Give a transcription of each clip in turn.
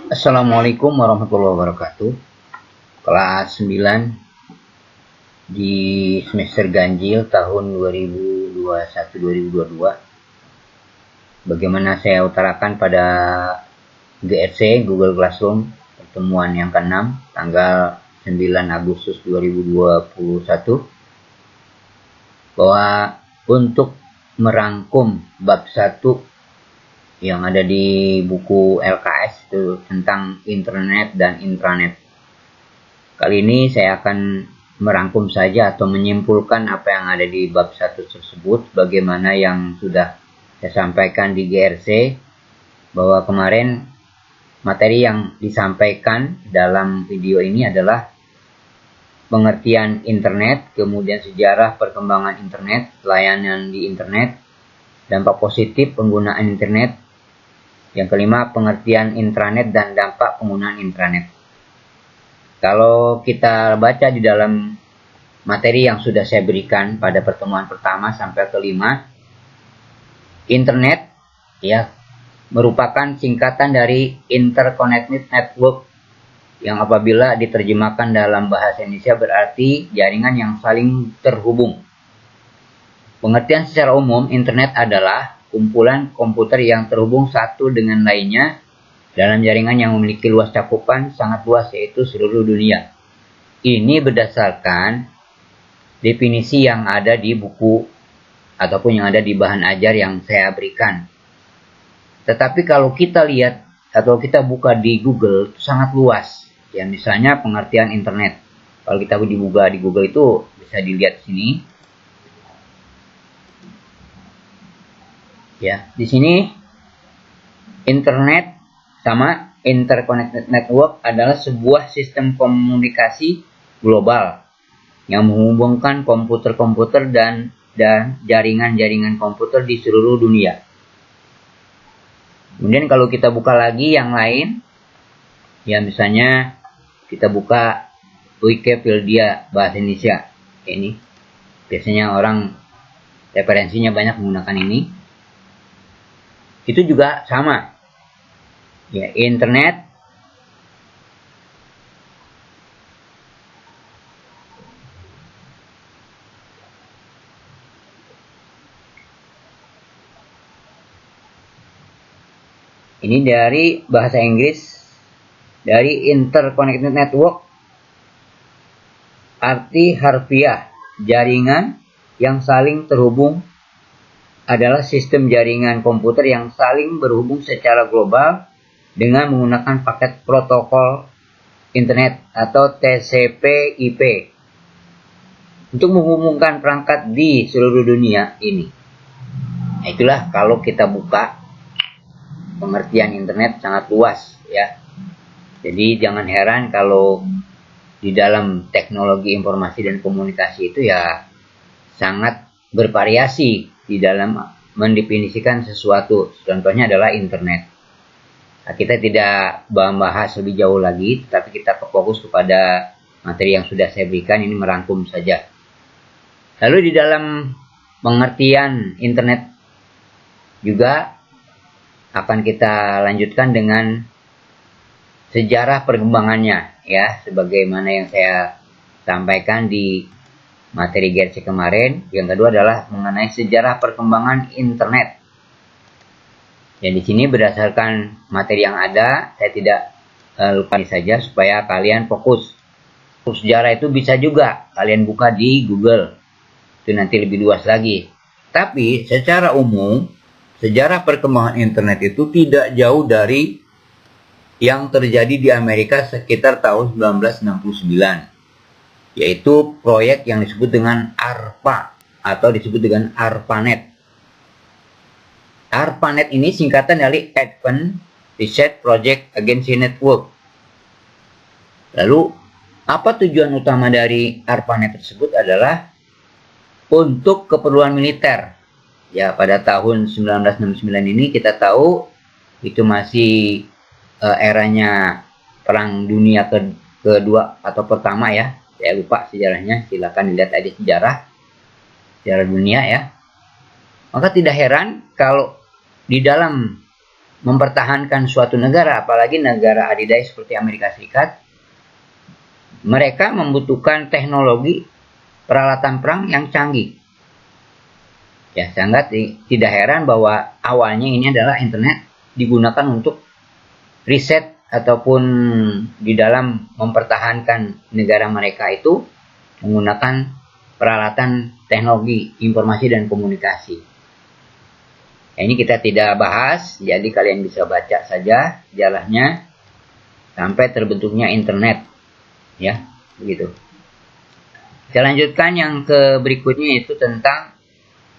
Assalamualaikum warahmatullahi wabarakatuh. Kelas 9 di semester ganjil tahun 2021-2022. Bagaimana saya utarakan pada GRC Google Classroom pertemuan yang ke-6 tanggal 9 Agustus 2021 bahwa untuk merangkum bab 1 yang ada di buku LKS itu tentang internet dan intranet. Kali ini saya akan merangkum saja atau menyimpulkan apa yang ada di bab 1 tersebut, bagaimana yang sudah saya sampaikan di GRC, bahwa kemarin materi yang disampaikan dalam video ini adalah pengertian internet, kemudian sejarah perkembangan internet, layanan di internet, dampak positif penggunaan internet. Yang kelima, pengertian intranet dan dampak penggunaan intranet. Kalau kita baca di dalam materi yang sudah saya berikan pada pertemuan pertama sampai kelima, internet ya merupakan singkatan dari interconnected network, yang apabila diterjemahkan dalam bahasa Indonesia berarti jaringan yang saling terhubung. Pengertian secara umum, internet adalah kumpulan komputer yang terhubung satu dengan lainnya dalam jaringan yang memiliki luas cakupan sangat luas, yaitu seluruh dunia. Ini berdasarkan definisi yang ada di buku ataupun yang ada di bahan ajar yang saya berikan. Tetapi kalau kita lihat atau kita buka di Google, itu sangat luas. Ya, misalnya pengertian internet. Kalau kita dibuka di Google itu bisa dilihat sini. Ya, di sini internet sama interconnected network adalah sebuah sistem komunikasi global yang menghubungkan komputer-komputer dan jaringan-jaringan komputer di seluruh dunia. Kemudian kalau kita buka lagi yang lain, ya misalnya kita buka Wikipedia bahasa Indonesia. Ini biasanya orang referensinya banyak menggunakan ini. Itu juga sama. Ya, internet ini dari bahasa Inggris, dari interconnected network, arti harfiah jaringan yang saling terhubung adalah sistem jaringan komputer yang saling berhubung secara global dengan menggunakan paket protokol internet atau TCP/IP untuk menghubungkan perangkat di seluruh dunia ini. Nah, itulah kalau kita buka pengertian internet sangat luas ya. Jadi jangan heran kalau di dalam teknologi informasi dan komunikasi itu ya sangat bervariasi di dalam mendefinisikan sesuatu. Contohnya adalah internet. Nah, kita tidak membahas lebih jauh lagi, tetapi kita fokus kepada materi yang sudah saya berikan, ini merangkum saja. Lalu di dalam pengertian internet juga akan kita lanjutkan dengan sejarah perkembangannya ya, sebagaimana yang saya sampaikan di materi GRC kemarin. Yang kedua adalah mengenai sejarah perkembangan internet. Dan di sini berdasarkan materi yang ada, saya tidak lupa saja supaya kalian fokus. Sejarah itu bisa juga kalian buka di Google. Itu nanti lebih luas lagi. Tapi secara umum, sejarah perkembangan internet itu tidak jauh dari yang terjadi di Amerika sekitar tahun 1969. Yaitu proyek yang disebut dengan ARPA atau disebut dengan ARPANET. ARPANET ini singkatan dari Advanced Research Project Agency Network. Lalu, apa tujuan utama dari ARPANET tersebut adalah untuk keperluan militer. Ya, pada tahun 1969 ini kita tahu itu masih eranya Perang Dunia kedua atau pertama ya. Saya lupa sejarahnya, silakan dilihat aja sejarah dunia ya. Maka tidak heran kalau di dalam mempertahankan suatu negara, apalagi negara adidaya seperti Amerika Serikat, mereka membutuhkan teknologi peralatan perang yang canggih. Ya, sangat tidak heran bahwa awalnya ini adalah internet digunakan untuk riset ataupun di dalam mempertahankan negara mereka itu menggunakan peralatan teknologi informasi dan komunikasi. Nah, ini kita tidak bahas, jadi kalian bisa baca saja sejarahnya sampai terbentuknya internet, ya, begitu. Kita lanjutkan yang ke berikutnya, yaitu tentang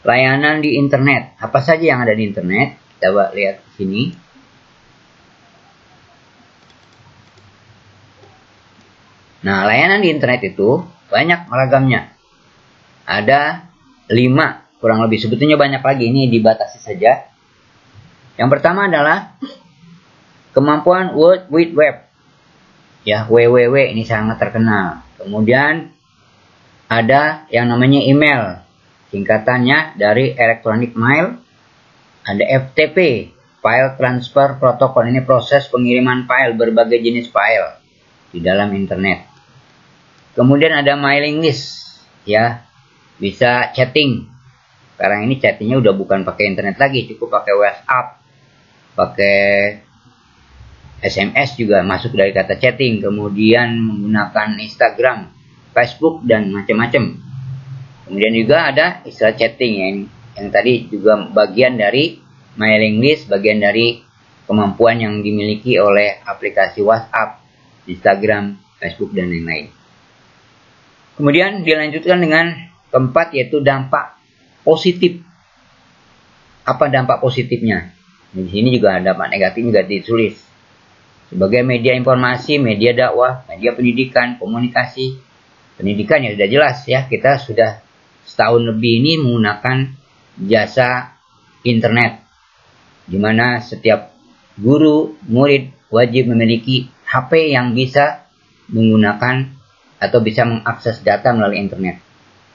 layanan di internet. Apa saja yang ada di internet? Coba lihat sini. Nah, layanan di internet itu banyak ragamnya. Ada 5 kurang lebih, sebetulnya banyak lagi, ini dibatasi saja. Yang pertama adalah kemampuan World Wide Web. Ya, WWW ini sangat terkenal. Kemudian ada yang namanya email, singkatannya dari electronic mail. Ada FTP, File Transfer Protocol, ini proses pengiriman file, berbagai jenis file di dalam internet. Kemudian ada mailing list, ya, bisa chatting. Sekarang ini chattingnya udah bukan pakai internet lagi, cukup pakai WhatsApp, pakai SMS juga masuk dari kata chatting. Kemudian menggunakan Instagram, Facebook, dan macam-macam. Kemudian juga ada istilah chatting yang tadi juga bagian dari mailing list, bagian dari kemampuan yang dimiliki oleh aplikasi WhatsApp, Instagram, Facebook, dan lain-lain. Kemudian dilanjutkan dengan keempat, yaitu dampak positif. Apa dampak positifnya? Di sini juga ada dampak negatif juga ditulis. Sebagai media informasi, media dakwah, media pendidikan, komunikasi. Pendidikan ya sudah jelas ya, kita sudah setahun lebih ini menggunakan jasa internet, di mana setiap guru, murid wajib memiliki HP yang bisa menggunakan atau bisa mengakses data melalui internet.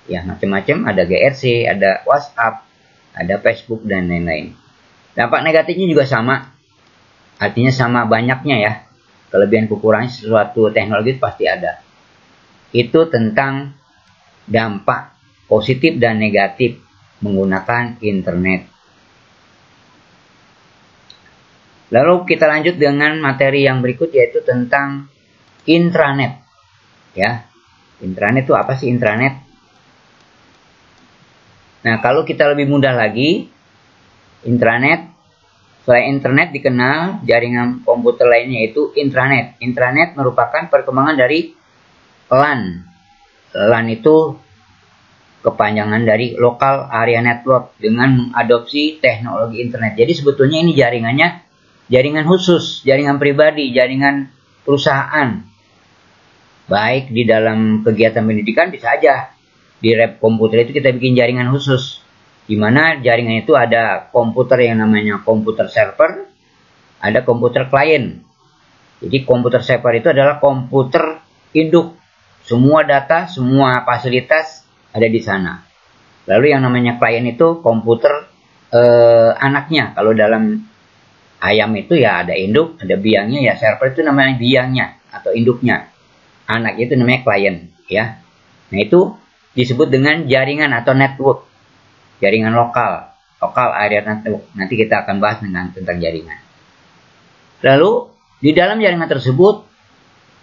Ya, macam-macam, ada GRC, ada WhatsApp, ada Facebook, dan lain-lain. Dampak negatifnya juga sama, artinya sama banyaknya ya. Kelebihan kekurangan sesuatu teknologi itu pasti ada. Itu tentang dampak positif dan negatif menggunakan internet. Lalu kita lanjut dengan materi yang berikut, yaitu tentang intranet. Ya, intranet itu apa sih intranet? Nah, kalau kita lebih mudah lagi, intranet, selain internet dikenal jaringan komputer lainnya yaitu intranet. Intranet merupakan perkembangan dari LAN. LAN itu kepanjangan dari Local Area Network dengan mengadopsi teknologi internet. Jadi sebetulnya ini jaringannya jaringan khusus, jaringan pribadi, jaringan perusahaan. Baik di dalam kegiatan pendidikan bisa aja. Di lab komputer itu kita bikin jaringan khusus, di mana jaringan itu ada komputer yang namanya komputer server, ada komputer klien. Jadi komputer server itu adalah komputer induk, semua data, semua fasilitas ada di sana. Lalu yang namanya klien itu komputer anaknya. Kalau dalam ayam itu ya ada induk, ada biangnya, ya server itu namanya biangnya atau induknya. Anak itu namanya klien, ya. Nah, itu disebut dengan jaringan atau network, jaringan lokal area network. Nanti kita akan bahas tentang jaringan. Lalu di dalam jaringan tersebut,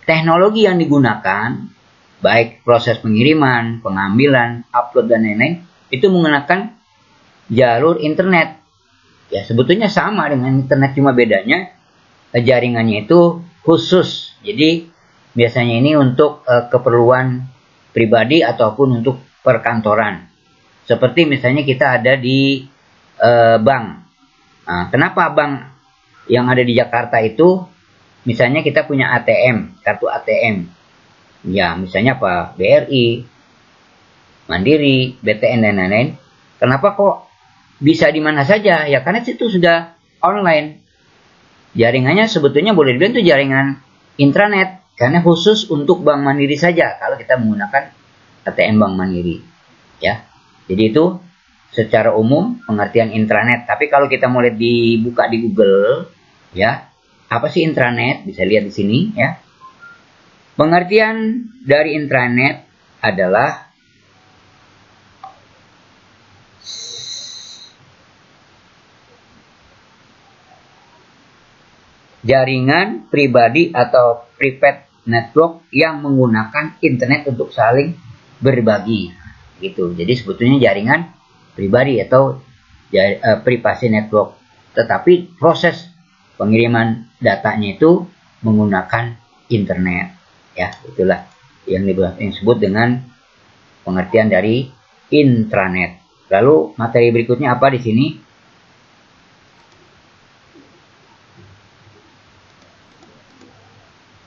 teknologi yang digunakan, baik proses pengiriman, pengambilan, upload, dan lain-lain, itu menggunakan jalur internet. Ya, sebetulnya sama dengan internet, cuma bedanya jaringannya itu khusus. Jadi biasanya ini untuk keperluan pribadi ataupun untuk perkantoran. Seperti misalnya kita ada di bank. Nah, kenapa bank yang ada di Jakarta itu, misalnya kita punya ATM, kartu ATM. Ya, misalnya apa? BRI, Mandiri, BTN, dan lain-lain. Kenapa kok bisa di mana saja? Ya, karena itu sudah online. Jaringannya sebetulnya boleh dibilang itu jaringan intranet. Karena khusus untuk Bank Mandiri saja kalau kita menggunakan ATM Bank Mandiri. Ya. Jadi itu secara umum pengertian intranet. Tapi kalau kita mulai dibuka di Google, Ya, apa sih intranet? Bisa lihat di sini ya. Pengertian dari intranet adalah jaringan pribadi atau private network yang menggunakan internet untuk saling berbagi. Gitu. Jadi sebetulnya jaringan pribadi atau privasi network. Tetapi proses pengiriman datanya itu menggunakan internet. Ya, itulah yang disebut dengan pengertian dari intranet. Lalu materi berikutnya apa di sini?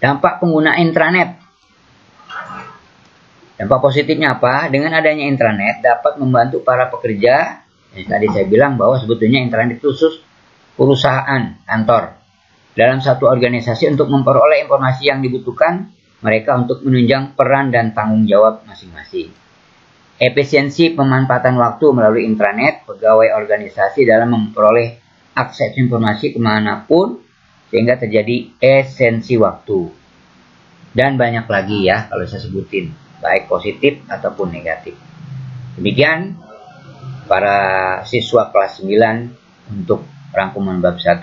Dampak pengguna intranet. Dampak positifnya apa? Dengan adanya intranet dapat membantu para pekerja. Tadi saya bilang bahwa sebetulnya intranet khusus perusahaan, kantor, dalam satu organisasi untuk memperoleh informasi yang dibutuhkan mereka untuk menunjang peran dan tanggung jawab masing-masing. Efisiensi pemanfaatan waktu melalui intranet, pegawai organisasi dalam memperoleh akses informasi kemanapun sehingga terjadi esensi waktu. Dan banyak lagi ya kalau saya sebutin, baik positif ataupun negatif. Demikian para siswa kelas 9 untuk rangkuman bab 1.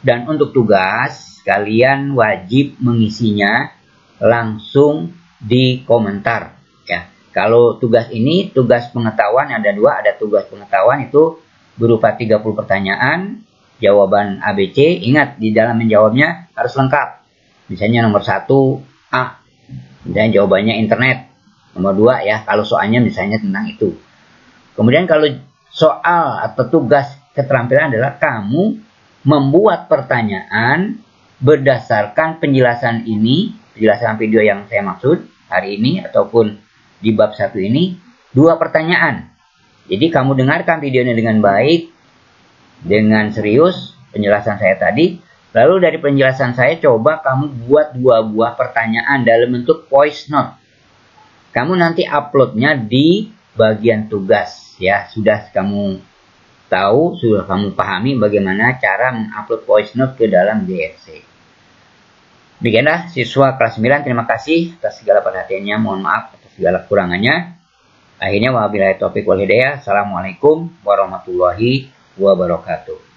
Dan untuk tugas, kalian wajib mengisinya langsung di komentar ya. Kalau tugas ini, tugas pengetahuan ada 2, ada tugas pengetahuan itu berupa 30 pertanyaan, jawaban ABC. Ingat, di dalam menjawabnya harus lengkap. Misalnya nomor 1 A, dan jawabannya internet. Nomor 2 ya, kalau soalnya misalnya tentang itu. Kemudian kalau soal atau tugas keterampilan adalah kamu membuat pertanyaan berdasarkan penjelasan ini, penjelasan video yang saya maksud hari ini ataupun di bab 1 ini, 2 pertanyaan. Jadi kamu dengarkan videonya dengan baik, dengan serius penjelasan saya tadi. Lalu dari penjelasan saya coba kamu buat 2 buah pertanyaan dalam bentuk voice note. Kamu nanti uploadnya di bagian tugas ya. Sudah kamu tahu, sudah kamu pahami bagaimana cara mengupload voice note ke dalam DFC. Demikianlah siswa kelas 9, terima kasih atas segala perhatiannya, mohon maaf atas segala kekurangannya. Akhirnya wabillahi taufiq wal hidayah. Assalamualaikum warahmatullahi wabarakatuh.